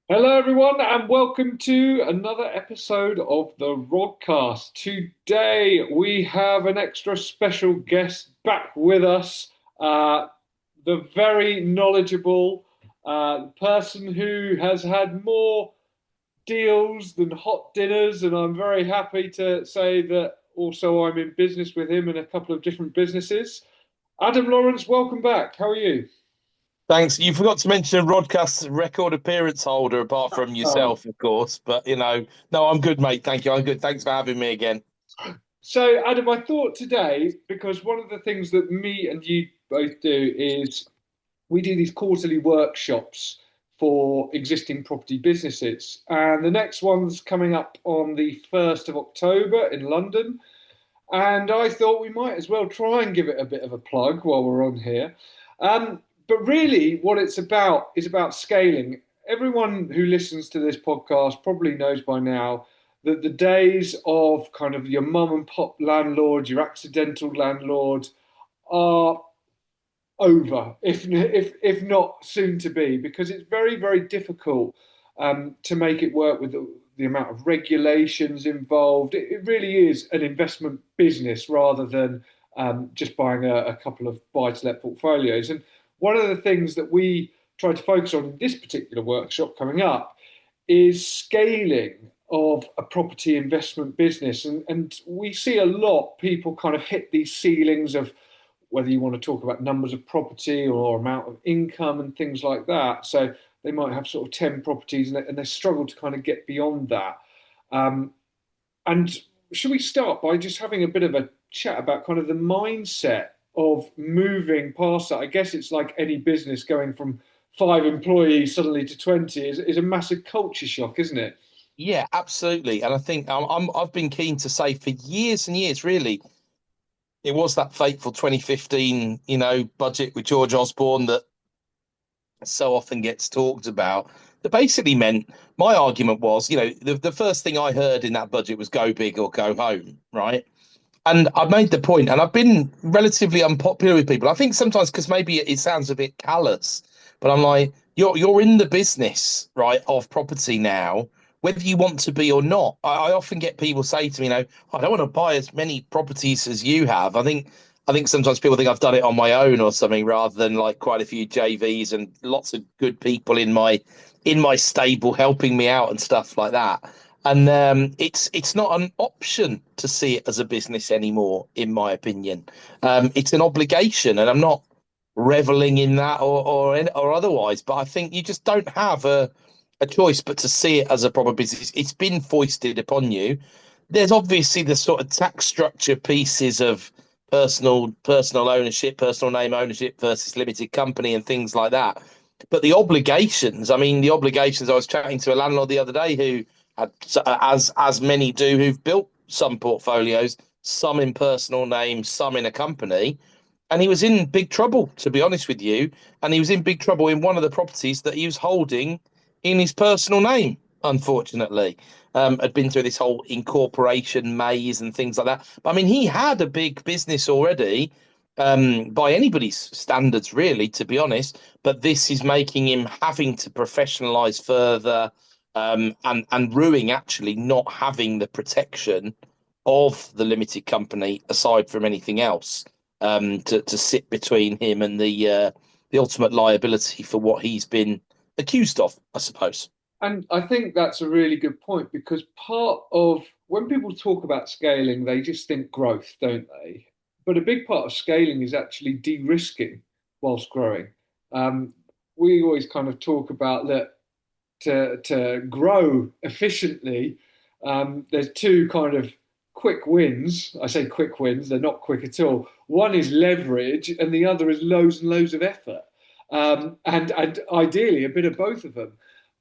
Hello, everyone, and welcome to another episode of the Rodcast. Today, we have an extra special guest back with us, uh, the very knowledgeable person who has had more deals than hot dinners, and I'm very happy to say that also I'm in business with him in a couple of different businesses. Adam Lawrence, welcome back. How are you? Thanks. You forgot to mention Rodcast's record appearance holder, apart from Oh. yourself, of course. But no, I'm good, mate. Thank you. I'm good. Thanks for having me again. So, Adam, I thought today, because one of the things that me and you both do is we do these quarterly workshops for existing property businesses. And the next one's coming up on the 1st of October in London. And I thought we might as well try and give it a bit of a plug while we're on here. But really, what it's about is about scaling. Everyone who listens to this podcast probably knows by now that the days of kind of your mum and pop landlord, your accidental landlord, are over, if not soon to be, because it's very, very difficult to make it work with the amount of regulations involved. It really is an investment business rather than just buying a couple of buy-to-let portfolios. And one of the things that we try to focus on in this particular workshop coming up is scaling of a property investment business. And we see a lot people kind of hit these ceilings of whether you want to talk about numbers of property or amount of income and things like that. So they might have sort of 10 properties and they struggle to kind of get beyond that. Um, and should we start by just having a bit of a chat about kind of the mindset of moving past that? I guess it's like any business going from 5 employees suddenly to 20 is a massive culture shock, isn't it? Yeah, absolutely. And I think I've been keen to say for years and years, really, it was that fateful 2015, budget with George Osborne that so often gets talked about. That basically meant my argument was, the first thing I heard in that budget was go big or go home, right? And I made the point, and I've been relatively unpopular with people. I think sometimes because maybe it sounds a bit callous, but I'm like, you're in the business, right, of property now, whether you want to be or not. I often get people say to me, I don't want to buy as many properties as you have. I think sometimes people think I've done it on my own or something, rather than like quite a few JVs and lots of good people in my stable helping me out and stuff like that. And it's not an option to see it as a business anymore, in my opinion. It's an obligation, and I'm not reveling in that or otherwise. But I think you just don't have a choice but to see it as a proper business. It's been foisted upon you. There's obviously the sort of tax structure pieces of personal ownership, personal name ownership versus limited company and things like that. But the obligations, I mean, the obligations. I was chatting to a landlord the other day who had, as many do, who've built some portfolios, some in personal name, some in a company, and he was in big trouble, to be honest with you. And he was in big trouble in one of the properties that he was holding in his personal name, unfortunately. Had been through this whole incorporation maze and things like that. But I mean, he had a big business already, by anybody's standards, really, to be honest. But this is making him having to professionalize further, and ruining actually not having the protection of the limited company aside from anything else, to sit between him and the ultimate liability for what he's been accused of, I suppose. And I think that's a really good point because part of when people talk about scaling, they just think growth, don't they? But a big part of scaling is actually de-risking whilst growing. Um, we always kind of talk about that to grow efficiently, there's two kind of quick wins. I say quick wins, they're not quick at all. One is leverage, and the other is loads and loads of effort. And ideally a bit of both of them.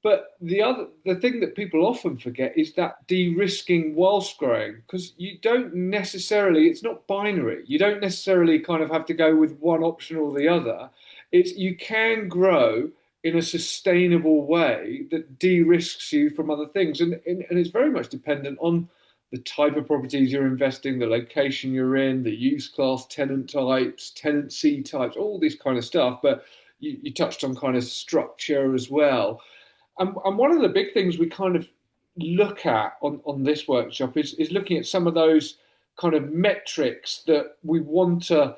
But the thing that people often forget is that de-risking whilst growing, because you don't necessarily, it's not binary. You don't necessarily kind of have to go with one option or the other. It's you can grow in a sustainable way that de-risks you from other things. And it's very much dependent on the type of properties you're investing, the location you're in, the use class, tenant types, tenancy types, all this kind of stuff. But you touched on kind of structure as well. And one of the big things we kind of look at on this workshop is looking at some of those kind of metrics that we want to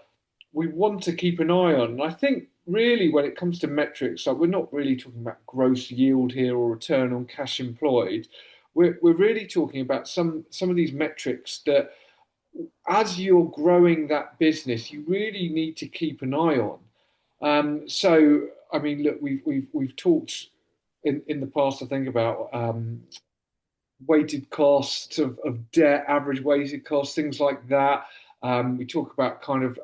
keep an eye on. And I think really when it comes to metrics, like we're not really talking about gross yield here or return on cash employed. We're really talking about some of these metrics that as you're growing that business, you really need to keep an eye on. So, I mean, look, we've talked in the past, I think, about weighted costs of debt, average weighted costs, things like that. We talk about kind of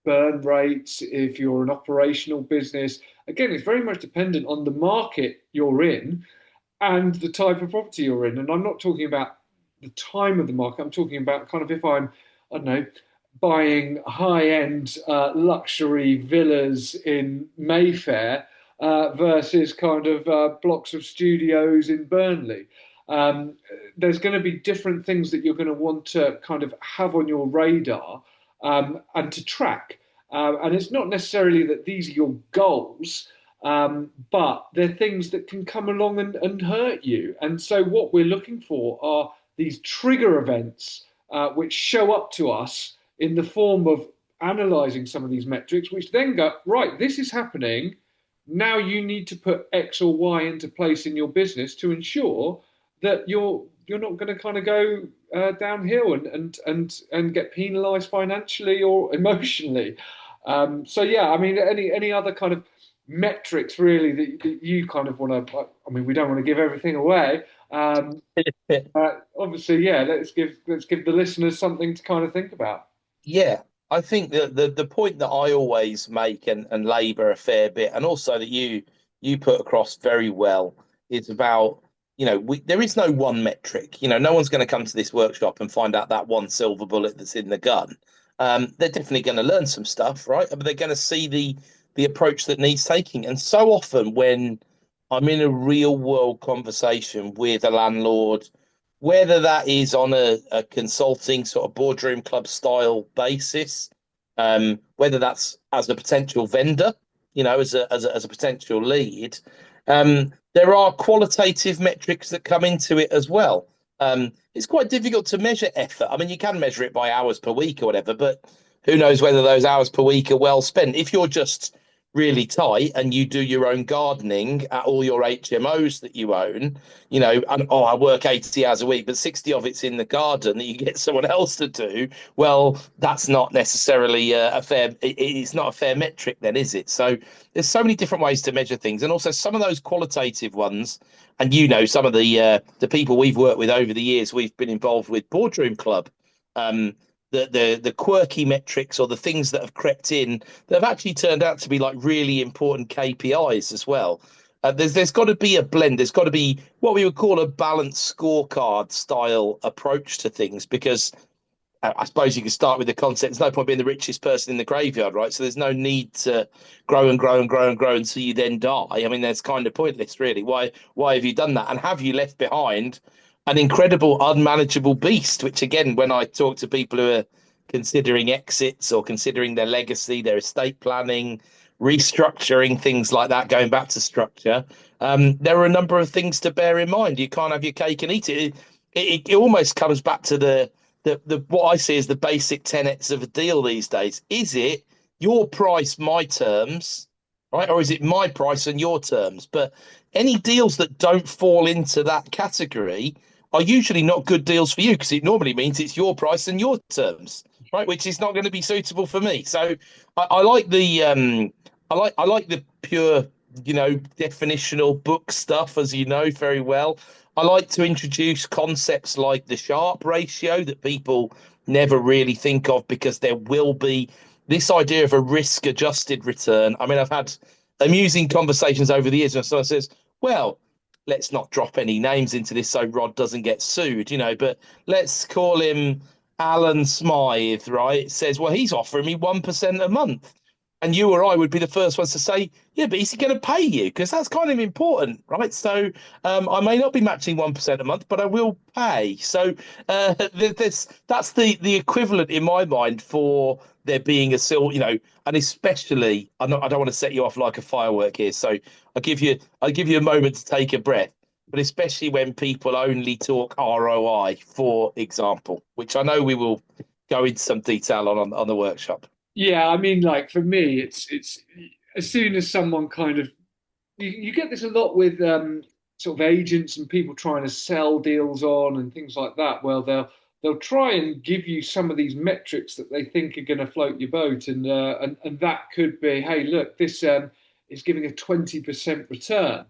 burn rates if you're an operational business. Again, it's very much dependent on the market you're in and the type of property you're in. And I'm not talking about the time of the market. I'm talking about kind of if I don't know, buying high-end luxury villas in Mayfair versus kind of blocks of studios in Burnley. Um, there's going to be different things that you're going to want to kind of have on your radar and to track. And it's not necessarily that these are your goals, but they're things that can come along and hurt you. And so, what we're looking for are these trigger events which show up to us in the form of analyzing some of these metrics, which then go, right, this is happening. Now you need to put X or Y into place in your business to ensure that you're not going to kind of go downhill and get penalised financially or emotionally. So yeah, I mean, any other kind of metrics really that you kind of want to? I mean, we don't want to give everything away. Obviously, yeah. Let's give the listeners something to kind of think about. Yeah, I think that the point that I always make and labour a fair bit, and also that you put across very well, is about, there is no one metric. No one's going to come to this workshop and find out that one silver bullet that's in the gun. They're definitely going to learn some stuff, right? But they're going to see the approach that needs taking. And so often when I'm in a real world conversation with a landlord, whether that is on a consulting sort of boardroom club style basis, whether that's as a potential vendor, as a potential lead, there are qualitative metrics that come into it as well. It's quite difficult to measure effort. I mean, you can measure it by hours per week or whatever, but who knows whether those hours per week are well spent. If you're just really tight and you do your own gardening at all your HMOs that you own, and I work 80 hours a week, but 60 of it's in the garden that you get someone else to do. Well, that's not necessarily it's not a fair metric then, is it? So there's so many different ways to measure things. And also some of those qualitative ones, and some of the people we've worked with over the years, we've been involved with Boardroom Club. The quirky metrics or the things that have crept in that have actually turned out to be like really important KPIs as well. There's got to be a blend. There's got to be what we would call a balanced scorecard style approach to things, because I suppose you could start with the concept. There's no point being the richest person in the graveyard, right? So there's no need to grow and grow and grow and grow until you then die. I mean, that's kind of pointless, really. Why have you done that? And have you left behind an incredible unmanageable beast? Which, again, when I talk to people who are considering exits or considering their legacy, their estate planning, restructuring, things like that, going back to structure, there are a number of things to bear in mind. You can't have your cake and eat it. It almost comes back to the what I see as the basic tenets of a deal these days. Is it your price, my terms, right? Or is it my price and your terms? But any deals that don't fall into that category are usually not good deals for you, because it normally means it's your price and your terms, right? Which is not going to be suitable for me. So I like the pure, definitional book stuff, as you know very well. I like to introduce concepts like the Sharpe ratio that people never really think of, because there will be this idea of a risk adjusted return. I mean, I've had amusing conversations over the years where someone says, well, let's not drop any names into this so Rod doesn't get sued, but let's call him Alan Smythe, right? Says, well, he's offering me 1% a month. And you or I would be the first ones to say, yeah, but is he going to pay you? Because that's kind of important, right? So I may not be matching 1% a month, but I will pay. So that's the equivalent in my mind for there being and especially I don't want to set you off like a firework here, so I'll give you a moment to take a breath. But especially when people only talk ROI, for example, which I know we will go into some detail on the workshop. Yeah, I mean, like for me, it's as soon as someone kind of you get this a lot with sort of agents and people trying to sell deals on and things like that. Well, they'll try and give you some of these metrics that they think are going to float your boat, and that could be, hey, look, this is giving a 20% return.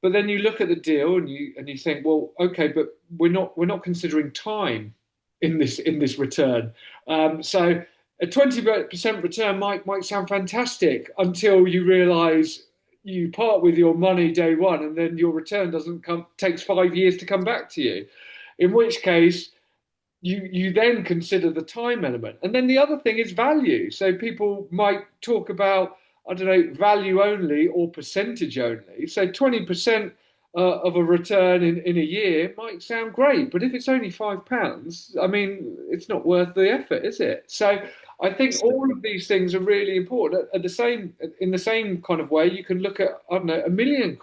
But then you look at the deal and you think, well, okay, but we're not considering time in this return. So a 20% return might sound fantastic until you realise you part with your money day one, and then your return doesn't come takes 5 years to come back to you. In which case, you then consider the time element. And then the other thing is value. So people might talk about, I don't know, value only or percentage only. So 20% of a return in a year might sound great, but if it's only £5, I mean, it's not worth the effort, is it? So I think all of these things are really important. In the same kind of way, you can look at, I don't know, £1 million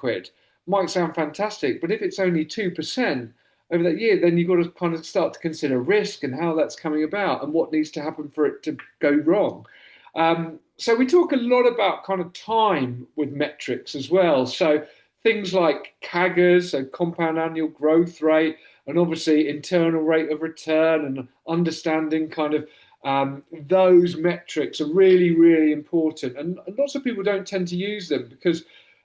might sound fantastic, but if it's only 2% over that year, then you've got to kind of start to consider risk and how that's coming about and what needs to happen for it to go wrong. So we talk a lot about kind of time with metrics as well. So things like CAGRs, so compound annual growth rate, and obviously internal rate of return, and understanding kind of those metrics are really, really important. And lots of people don't tend to use them because,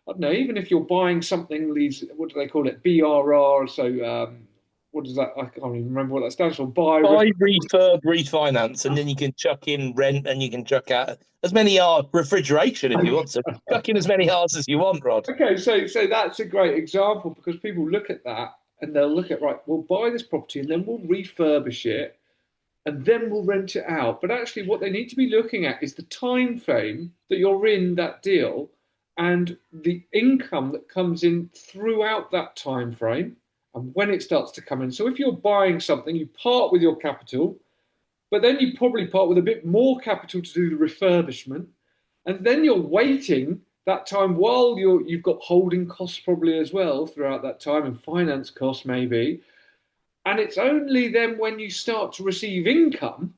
I don't know, even if you're buying something, these, what do they call it? BRR. So what does that? I can't even remember what that stands for. Buy, refurb, refinance, and then you can chuck in rent, and you can chuck out as many hours refrigeration if you want to. Chuck in as many hours as you want, Rod. Okay, so that's a great example because people look at that and they'll look at, right, we'll buy this property and then we'll refurbish it and then we'll rent it out. But actually, what they need to be looking at is the time frame that you're in that deal and the income that comes in throughout that time frame and when it starts to come in. So if you're buying something, you part with your capital, but then you probably part with a bit more capital to do the refurbishment, and then you're waiting that time while you've got holding costs probably as well throughout that time, and finance costs maybe. And it's only then when you start to receive income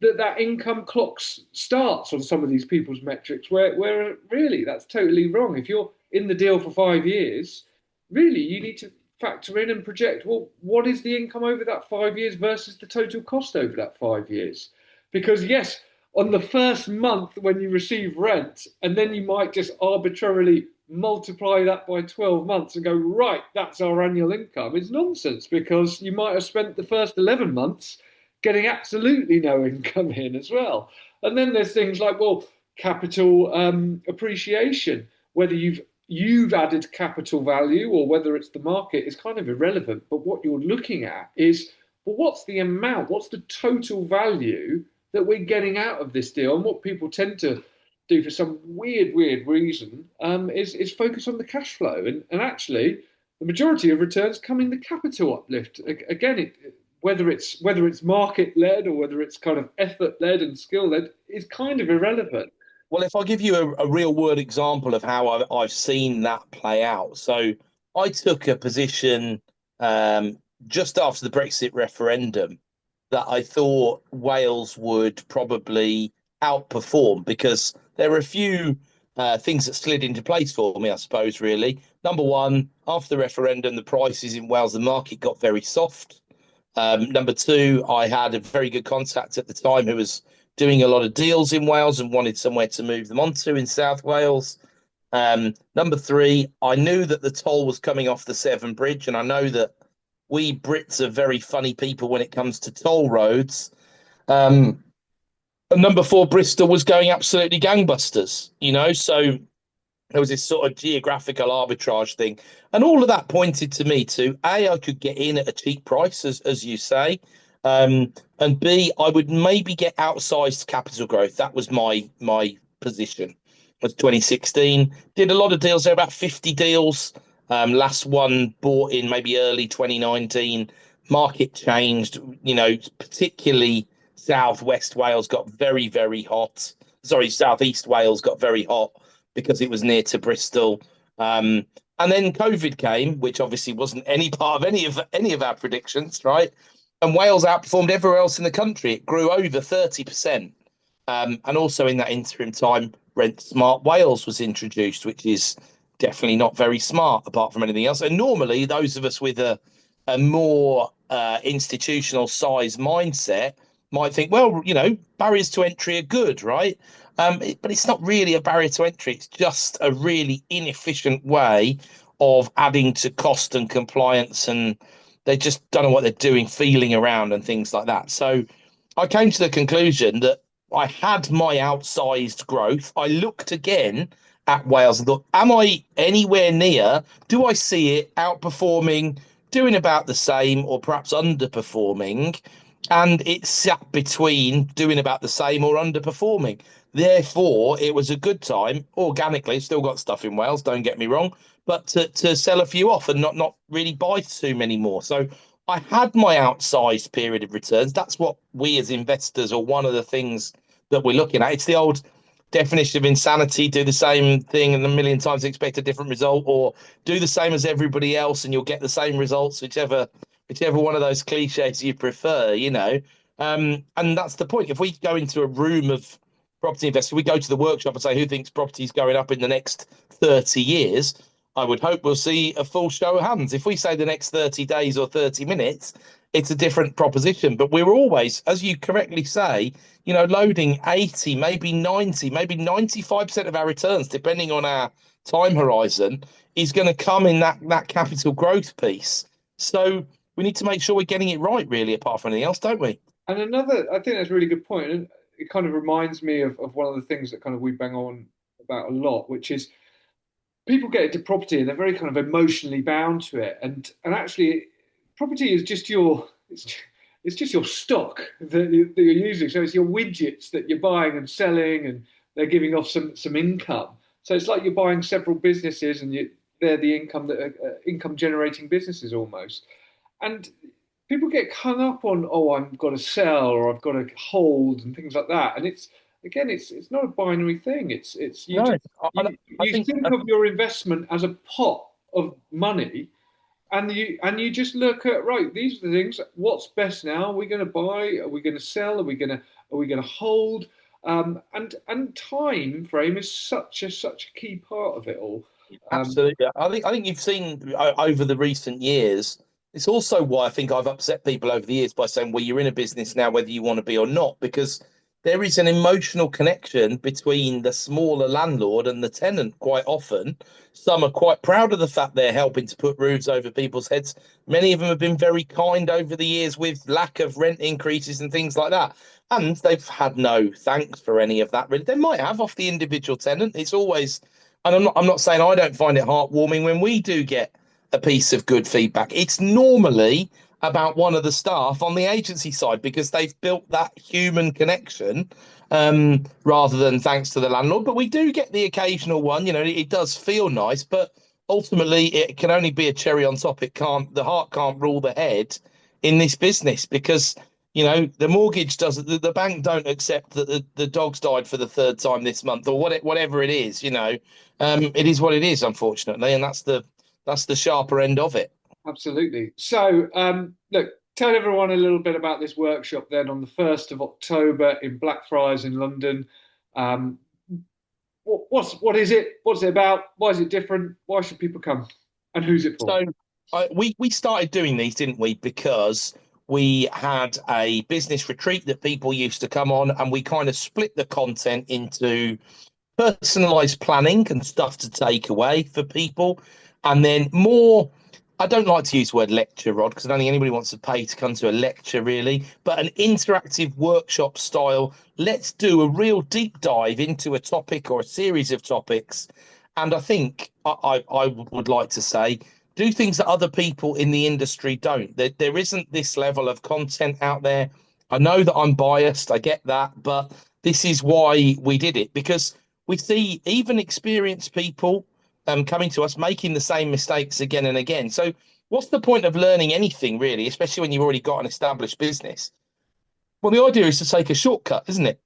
that income clock starts on some of these people's metrics, where really that's totally wrong. If you're in the deal for 5 years, really you need to factor in and project, well, what is the income over that 5 years versus the total cost over that 5 years? Because yes, on the first month when you receive rent, and then you might just arbitrarily multiply that by 12 months and go, right, that's our annual income. It's nonsense because you might have spent the first 11 months getting absolutely no income in as well. And then there's things like, well, capital appreciation, whether you've added capital value or whether it's the market is kind of irrelevant. But what you're looking at is, well, what's the amount? What's the total value that we're getting out of this deal? And what people tend to do for some weird reason is focus on the cash flow. And actually, the majority of returns come in the capital uplift. Again, whether it's market led or whether it's kind of effort led and skill led is kind of irrelevant. Well, if I give you a real world example of how I've seen that play out. So I took a position just after the Brexit referendum that I thought Wales would probably outperform because there were a few things that slid into place for me, I suppose, really. Number one, after the referendum, the prices in Wales, the market got very soft. Number two, I had a very good contact at the time who was doing a lot of deals in Wales and wanted somewhere to move them onto in South Wales. Number three, I knew that the toll was coming off the Severn Bridge, and I know that we Brits are very funny people when it comes to toll roads. And number four, Bristol was going absolutely gangbusters, so there was this sort of geographical arbitrage thing. And all of that pointed to me to A, I could get in at a cheap price, as you say. And B, I would maybe get outsized capital growth. That was my position. It was 2016. Did a lot of deals there, about 50 deals. Last one bought in maybe early 2019. Market changed, particularly Southwest Wales got very, very hot. Sorry, Southeast Wales got very hot because it was near to Bristol. And then COVID came, which obviously wasn't any part of any of our predictions, right? And Wales outperformed everywhere else in the country. It grew over 30%. And also in that interim time, Rent Smart Wales was introduced, which is definitely not very smart apart from anything else. And normally, those of us with a more institutional size mindset might think, well, barriers to entry are good, right? But it's not really a barrier to entry. It's just a really inefficient way of adding to cost and compliance, and they just don't know what they're doing, feeling around and things like that. So I came to the conclusion that I had my outsized growth. I looked again at Wales and thought, am I anywhere near? Do I see it outperforming, doing about the same, or perhaps underperforming? And it sat between doing about the same or underperforming. Therefore, it was a good time, organically, still got stuff in Wales, don't get me wrong, but to sell a few off and not really buy too many more. So I had my outsized period of returns. That's what we as investors, or one of the things that we're looking at. It's the old definition of insanity: do the same thing and a million times expect a different result, or do the same as everybody else and you'll get the same results, whichever one of those cliches you prefer, and that's the point. If we go into a room of property investors, we go to the workshop and say, who thinks property is going up in the next 30 years? I would hope we'll see a full show of hands. If we say the next 30 days or 30 minutes, it's a different proposition. But we're always, as you correctly say, loading 80, maybe 90, maybe 95% of our returns, depending on our time horizon, is going to come in that capital growth piece. So we need to make sure we're getting it right, really, apart from anything else, don't we? And I think that's a really good point. And it kind of reminds me of one of the things that kind of we bang on about a lot, which is people get into property and they're very kind of emotionally bound to it. And actually, property is just it's just your stock that you're using. So it's your widgets that you're buying and selling, and they're giving off some income. So it's like you're buying several businesses, and they're the income generating businesses almost. And people get hung up on, oh, I've got to sell or I've got to hold and things like that. And it's not a binary thing. It's you No, just I you think think of your investment as a pot of money, and you just look at, right, these are the things. What's best now? Are we going to buy? Are we going to sell? Are we going to hold? And time frame is such a key part of it all. absolutely. I think you've seen over the recent years. It's also why I think I've upset people over the years by saying, well, you're in a business now, whether you want to be or not, because there is an emotional connection between the smaller landlord and the tenant quite often. Some are quite proud of the fact they're helping to put roofs over people's heads. Many of them have been very kind over the years with lack of rent increases and things like that. And they've had no thanks for any of that, really. They might have off the individual tenant. It's always, and I'm not saying I don't find it heartwarming when we do get a piece of good feedback. It's normally about one of the staff on the agency side because they've built that human connection, rather than thanks to the landlord. But we do get the occasional one. It does feel nice, but ultimately it can only be a cherry on top. The heart can't rule the head in this business, because the mortgage doesn't, the bank don't accept that the dog's died for the third time this month, or whatever it is. It is what it is, unfortunately, and that's the sharper end of it. Absolutely. So, look, tell everyone a little bit about this workshop then on the 1st of October in Blackfriars in London. Um, what is it? What's it about? Why is it different? Why should people come? And who's it for? So we started doing these, didn't we? Because we had a business retreat that people used to come on, and we kind of split the content into personalized planning and stuff to take away for people, and then more. I don't like to use the word lecture, Rod, because I don't think anybody wants to pay to come to a lecture, really, but an interactive workshop style. Let's do a real deep dive into a topic or a series of topics. And I think I would like to say, do things that other people in the industry don't. There isn't this level of content out there. I know that I'm biased, I get that, but this is why we did it, because we see even experienced people coming to us making the same mistakes again and again. So what's the point of learning anything, really, especially when you've already got an established business? Well, the idea is to take a shortcut, isn't it?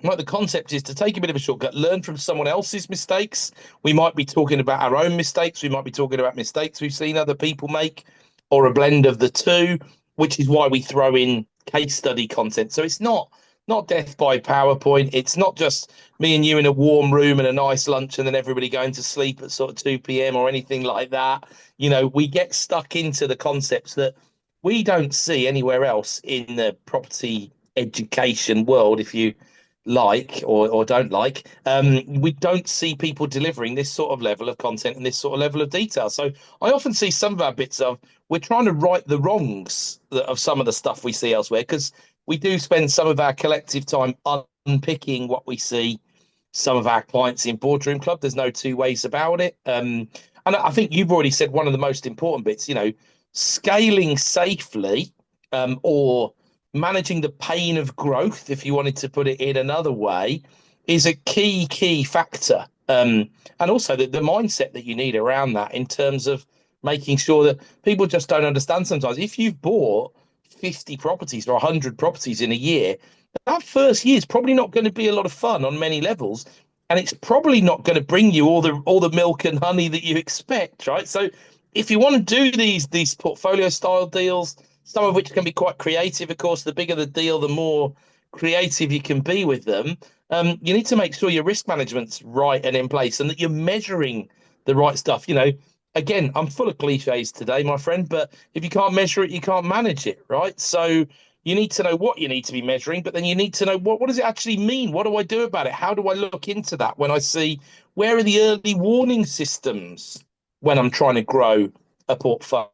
Like the concept is to take a bit of a shortcut, learn from someone else's mistakes. We might be talking about our own mistakes. We might be talking about mistakes we've seen other people make, or a blend of the two, which is why we throw in case study content. So it's not death by PowerPoint. It's not just me and you in a warm room and a nice lunch and then everybody going to sleep at sort of 2 p.m. or anything like that. We get stuck into the concepts that we don't see anywhere else in the property education world, if you like or don't like. We don't see people delivering this sort of level of content and this sort of level of detail. So I often see some of our bits of we're trying to right the wrongs of some of the stuff we see elsewhere, because we do spend some of our collective time unpicking what we see some of our clients in Boardroom Club. There's no two ways about it. And I think you've already said one of the most important bits, scaling safely, or managing the pain of growth, if you wanted to put it in another way, is a key factor. And also the mindset that you need around that, in terms of making sure that people just don't understand sometimes. If you've bought 50 properties or 100 properties in a year, that first year is probably not going to be a lot of fun on many levels, and it's probably not going to bring you all the milk and honey that you expect, right? So if you want to do these portfolio style deals, some of which can be quite creative, of course, the bigger the deal, the more creative you can be with them. You need to make sure your risk management's right and in place, and that you're measuring the right stuff. Again, I'm full of cliches today, my friend, but if you can't measure it, you can't manage it, right? So you need to know what you need to be measuring, but then you need to know what does it actually mean? What do I do about it? How do I look into that when I see where are the early warning systems when I'm trying to grow a portfolio?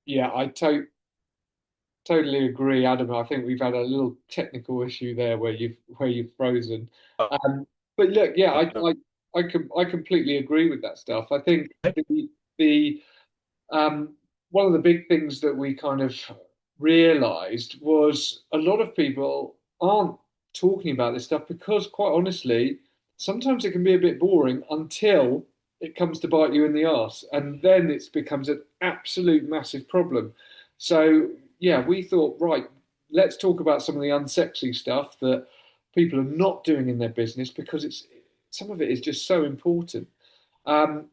Yeah, totally agree, Adam. I think we've had a little technical issue there where you've frozen. Um, but look, yeah, I completely agree with that stuff. I think the um, one of the big things that we kind of realized was a lot of people aren't talking about this stuff because, quite honestly, sometimes it can be a bit boring until it comes to bite you in the arse, and then it becomes an absolute massive problem. So, yeah, we thought, right, let's talk about some of the unsexy stuff that people are not doing in their business because it's some of it is just so important. Um,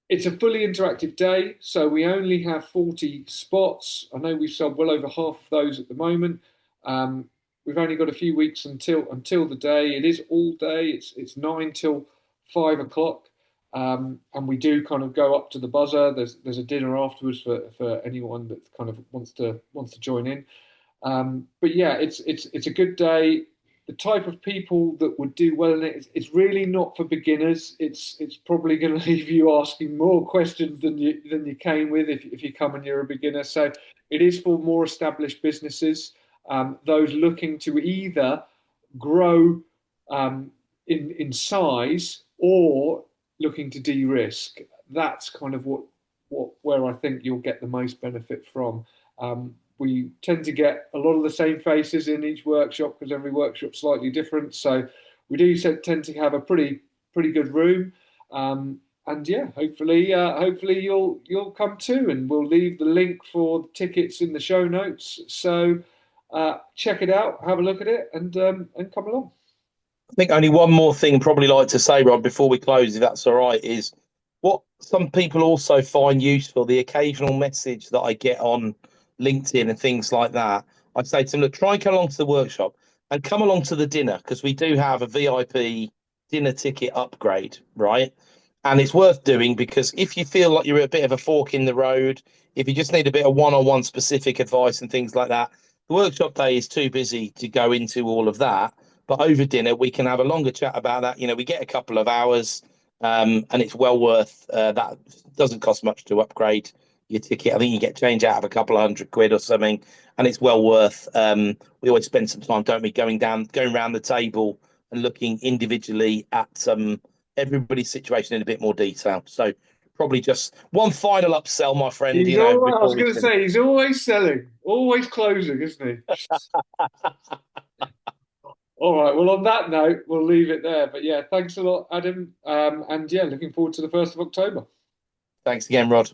it's a fully interactive day, so we only have 40 spots. I know we've sold well over half of those at the moment. Um, we've only got a few weeks until the day. It is all day. It's 9 till 5 o'clock, and we do kind of go up to the buzzer. There's a dinner afterwards for anyone that kind of wants to join in. But yeah, it's a good day. The type of people that would do well in it, it's really not for beginners. It's probably going to leave you asking more questions than you came with if you come and you're a beginner. So it is for more established businesses, those looking to either grow in size or looking to de-risk. That's kind of what where I think you'll get the most benefit from. We tend to get a lot of the same faces in each workshop because every workshop's slightly different. So we do tend to have a pretty good room. And yeah, hopefully you'll come too, and we'll leave the link for the tickets in the show notes. So check it out, have a look at it, and come along. I think only one more thing probably like to say, Rob, before we close, if that's all right, is what some people also find useful, the occasional message that I get on LinkedIn and things like that. I'd say to them, look, try and come along to the workshop and come along to the dinner, because we do have a VIP dinner ticket upgrade, right? And it's worth doing, because if you feel like you're at a bit of a fork in the road, if you just need a bit of one-on-one specific advice and things like that, the workshop day is too busy to go into all of that. But over dinner, we can have a longer chat about that. We get a couple of hours, and it's well worth that. Doesn't cost much to upgrade your ticket. I think you get change out of a couple of £100 or something, and it's well worth. We always spend some time, don't we, going around the table and looking individually at everybody's situation in a bit more detail. So probably just one final upsell, my friend. He's You know, always, I before was we going to finish. say, he's always selling, always closing, isn't he? All right. Well, on that note, we'll leave it there. But yeah, thanks a lot, Adam. And yeah, looking forward to the 1st of October. Thanks again, Rod.